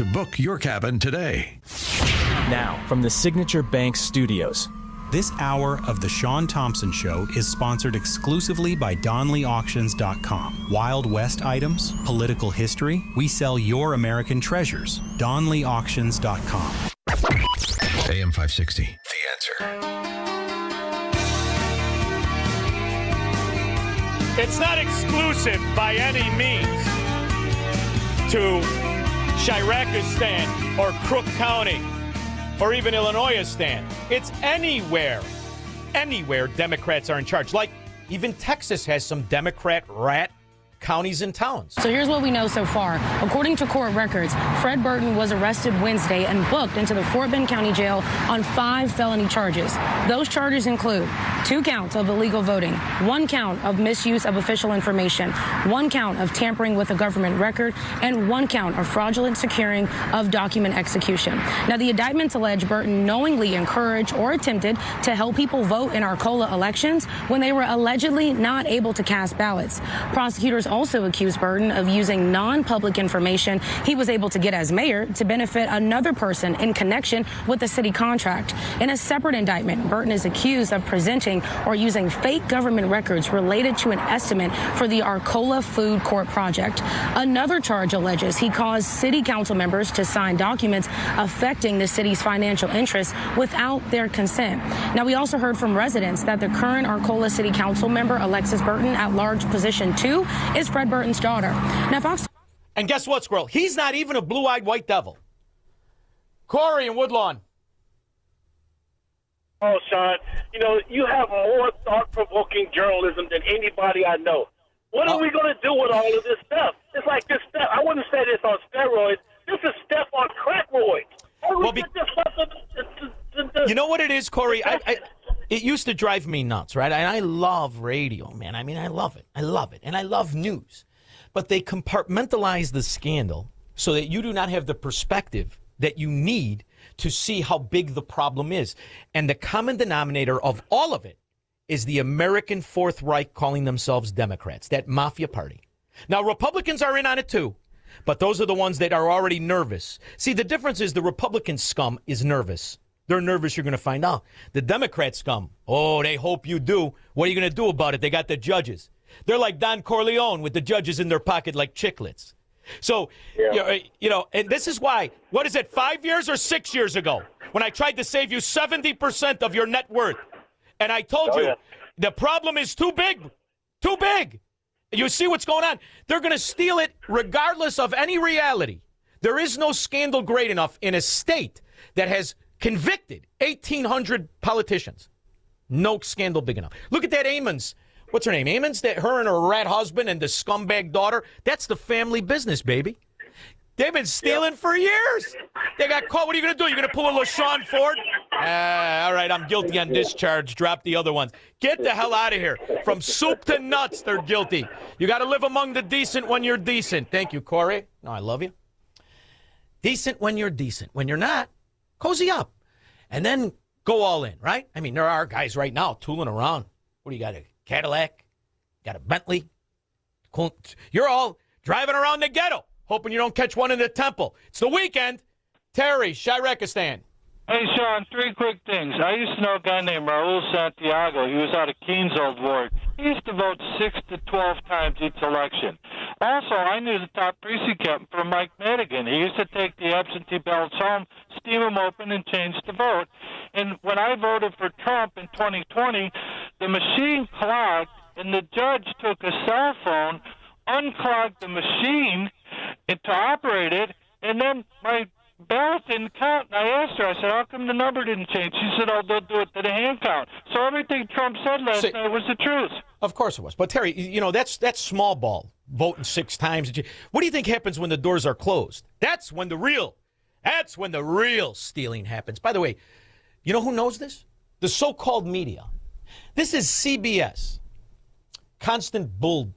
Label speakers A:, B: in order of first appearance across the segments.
A: to book your cabin today.
B: Now, from the Signature Bank Studios.
C: This hour of The Shaun Thompson Show is sponsored exclusively by DonleyAuctions.com. Wild West items, political history, we sell your American treasures. DonleyAuctions.com.
A: AM 560, The Answer.
D: It's not exclusive by any means to Shirakistan or Crook County or even Illinoisistan. It's anywhere Democrats are in charge. Like, even Texas has some Democrat rat counties and towns.
E: So here's what we know so far. According to court records, Fred Burton was arrested Wednesday and booked into the Fort Bend County Jail on 5 felony charges. Those charges include 2 counts of illegal voting, 1 count of misuse of official information, 1 count of tampering with a government record, and 1 count of fraudulent securing of document execution. Now, the indictments allege Burton knowingly encouraged or attempted to help people vote in Arcola elections when they were allegedly not able to cast ballots. Prosecutors also accused Burton of using non-public information he was able to get as mayor to benefit another person in connection with the city contract. In a separate indictment, Burton is accused of presenting or using fake government records related to an estimate for the Arcola Food Court project. Another charge alleges he caused city council members to sign documents affecting the city's financial interests without their consent. Now, we also heard from residents that the current Arcola City Council member, Alexis Burton, at large position 2, is Fred Burton's daughter. Now, Fox.
D: And guess what, Squirrel? He's not even a blue-eyed white devil. Corey in Woodlawn.
F: Oh, Shaun, you have more thought-provoking journalism than anybody I know. What are we going to do with all of this stuff? It's like this stuff. I wouldn't say this on steroids. This is stuff on crackroids.
D: You know what it is, Corey? It used to drive me nuts, right? And I love radio, man. I mean, I love it. And I love news. But they compartmentalize the scandal so that you do not have the perspective that you need to see how big the problem is. And the common denominator of all of it is the American Fourth Reich calling themselves Democrats, that mafia party. Now, Republicans are in on it too, but those are the ones that are already nervous. See, the difference is the Republican scum is nervous. They're nervous you're going to find out. The Democrat scum, they hope you do. What are you going to do about it? They got the judges. They're like Don Corleone with the judges in their pocket like chiclets. So, and this is why, 5 years or 6 years ago, when I tried to save you 70% of your net worth, and I told you, the problem is too big. You see what's going on? They're going to steal it regardless of any reality. There is no scandal great enough in a state that has convicted 1,800 politicians. No scandal big enough. Look at that Ammons. What's her name? Ammons? Her and her rat husband and the scumbag daughter. That's the family business, baby. They've been stealing for years. They got caught. What are you going to do? You're going to pull a LaShawn Ford? All right, I'm guilty on discharge. Drop the other ones. Get the hell out of here. From soup to nuts, they're guilty. You got to live among the decent when you're decent. Thank you, Corey. No, I love you. Decent when you're decent. When you're not, cozy up. And then go all in, right? I mean, there are guys right now tooling around. What do you got, a Cadillac? Got a Bentley? You're all driving around the ghetto, hoping you don't catch one in the temple. It's the weekend. Terry, Shirakistan.
G: Hey, Shaun, 3 quick things. I used to know a guy named Raul Santiago. He was out of Keens Old Ward. He used to vote 6 to 12 times each election. Also, I knew the top precinct captain for Mike Madigan. He used to take the absentee ballots home, steam them open, and change the vote. And when I voted for Trump in 2020, the machine clogged, and the judge took a cell phone, unclogged the machine to operate it, and then my ballot didn't count. And I asked her, I said, how come the number didn't change? She said, they'll do it to the hand count. So everything Trump said last night was the truth.
D: Of course it was. But, Terry, that's small ball, voting 6 times. What do you think happens when the doors are closed? That's when the real stealing happens. By the way, you know who knows this? The so-called media. This is CBS. Constant bull.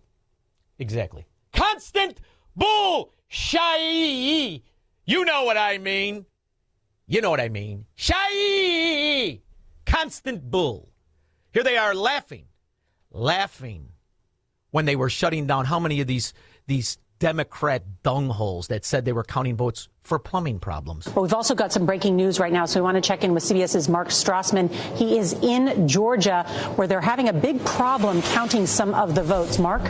D: Exactly. Constant bull. Shy. You know what I mean. Shy. Constant bull. Here they are laughing when they were shutting down how many of these Democrat dungholes that said they were counting votes for plumbing problems.
H: Well, we've also got some breaking news right now, so we want to check in with CBS's Mark Strassman. He is in Georgia, where they're having a big problem counting some of the votes. Mark?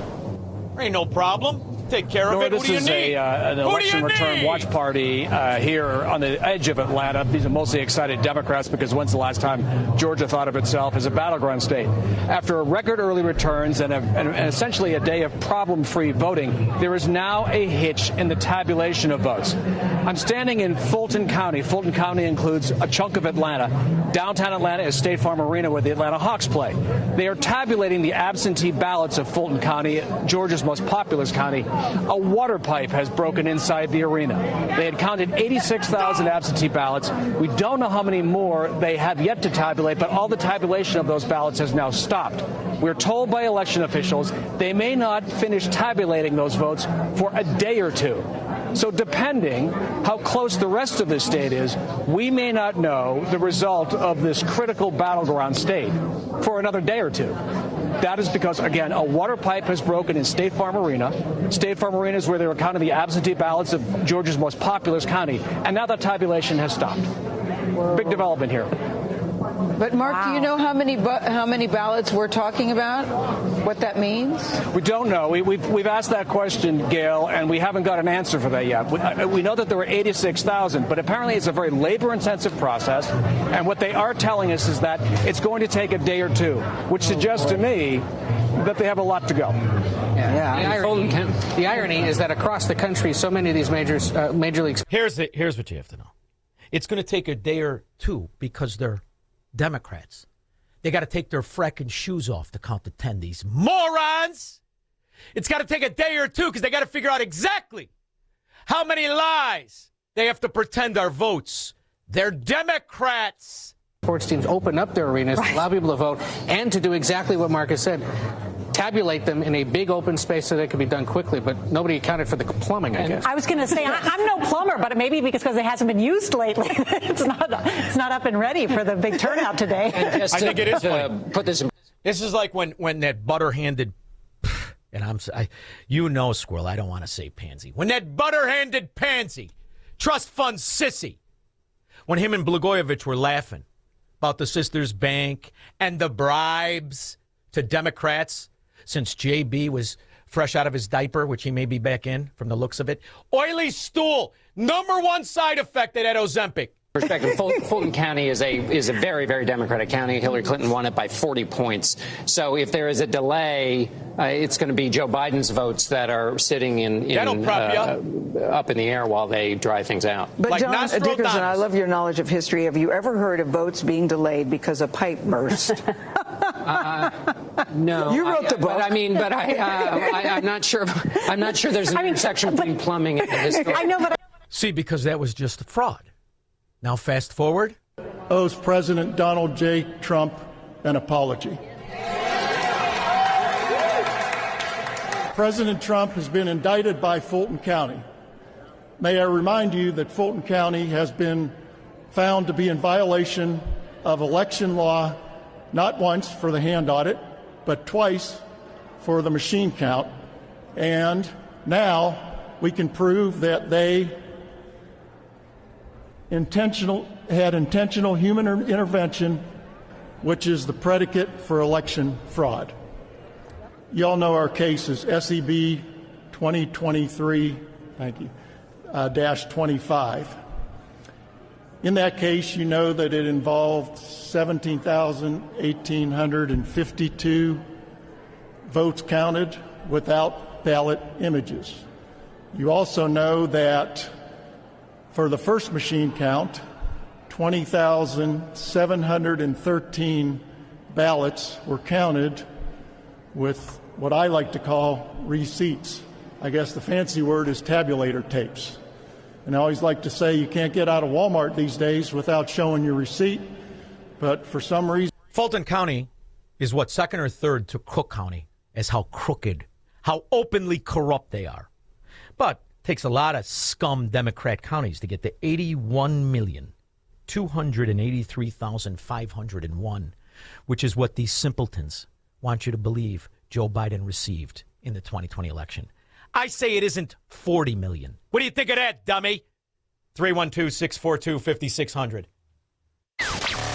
D: Ain't no problem. Take care of it.
I: This is an election return watch party here on the edge of Atlanta. These are mostly excited Democrats because when's the last time Georgia thought of itself as a battleground state? After record early returns and essentially a day of problem-free voting, there is now a hitch in the tabulation of votes. I'm standing in Fulton County. Fulton County includes a chunk of Atlanta. Downtown Atlanta is State Farm Arena, where the Atlanta Hawks play. They are tabulating the absentee ballots of Fulton County, Georgia's most populous county. A water pipe has broken inside the arena. They had counted 86,000 absentee ballots. We don't know how many more they have yet to tabulate, but all the tabulation of those ballots has now stopped. We're told by election officials they may not finish tabulating those votes for a day or two. So depending how close the rest of the state is, we may not know the result of this critical battleground state for another day or two. That is because, again, a water pipe has broken in State Farm Arena. State Farm Arena is where they were counting the absentee ballots of Georgia's most populous county. And now that tabulation has stopped. Big development here.
J: But, Mark, do you know how many ballots we're talking about? What that means?
I: We don't know. We've asked that question, Gail, and we haven't got an answer for that yet. We know that there were 86,000, but apparently it's a very labor-intensive process. And what they are telling us is that it's going to take a day or two, which suggests to me that they have a lot to go.
K: The irony is that across the country, so many of these major leagues.
D: Here's what you have to know. It's going to take a day or two because they're Democrats. They got to take their fracking shoes off to count to 10, these morons. It's got to take a day or two because they got to figure out exactly how many lies they have to pretend are votes. They're Democrats.
K: Sports teams open up their arenas, to allow people to vote, and to do exactly what Marcus said. Tabulate them in a big open space so that it can be done quickly, but nobody accounted for the plumbing, I guess.
H: I was going to say, I'm no plumber, but maybe because it hasn't been used lately. It's not up and ready for the big turnout today.
D: I think it is. Put this in. This is like when that butter-handed, and Squirrel, I don't want to say pansy. When that butter-handed pansy, trust fund sissy, when him and Blagojevich were laughing about the Sisters Bank and the bribes to Democrats, since JB was fresh out of his diaper, which he may be back in from the looks of it. Oily stool, number one side effect of that Ozempic.
L: Perspective, Fulton County is a very, very Democratic county. Hillary Clinton won it by 40 points. So if there is a delay, it's going to be Joe Biden's votes that are sitting up in the air while they dry things out.
J: But like John Dickerson, I love your knowledge of history. Have you ever heard of votes being delayed because a pipe burst?
L: No,
J: you wrote the book.
L: I'm not sure. I'm not sure there's an intersection between plumbing and history.
H: I know, but
D: see, because that was just a fraud. Now fast forward.
M: Owes President Donald J. Trump an apology. President Trump has been indicted by Fulton County. May I remind you that Fulton County has been found to be in violation of election law, not once for the hand audit, but twice for the machine count. And now we can prove that they had intentional human intervention, which is the predicate for election fraud. You all know our case is SEB 2023, -25. In that case, you know that it involved 17,852 votes counted without ballot images. You also know that for the first machine count, 20,713 ballots were counted with what I like to call receipts. I guess the fancy word is tabulator tapes. And I always like to say you can't get out of Walmart these days without showing your receipt, but for some reason...
D: Fulton County is what, second or third to Cook County as how crooked, how openly corrupt they are. But takes a lot of scum Democrat counties to get to 81,283,501, which is what these simpletons want you to believe Joe Biden received in the 2020 election. I say it isn't 40 million. What do you think of that, dummy? 312-642-5600.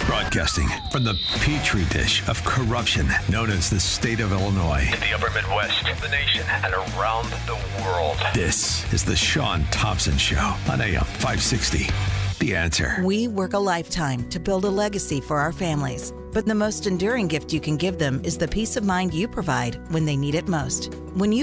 A: Broadcasting from the petri dish of corruption known as the state of Illinois.
N: In the upper Midwest, the nation, and around the world.
A: This is the Shaun Thompson Show on AM 560. The Answer.
O: We work a lifetime to build a legacy for our families. But the most enduring gift you can give them is the peace of mind you provide when they need it most. When you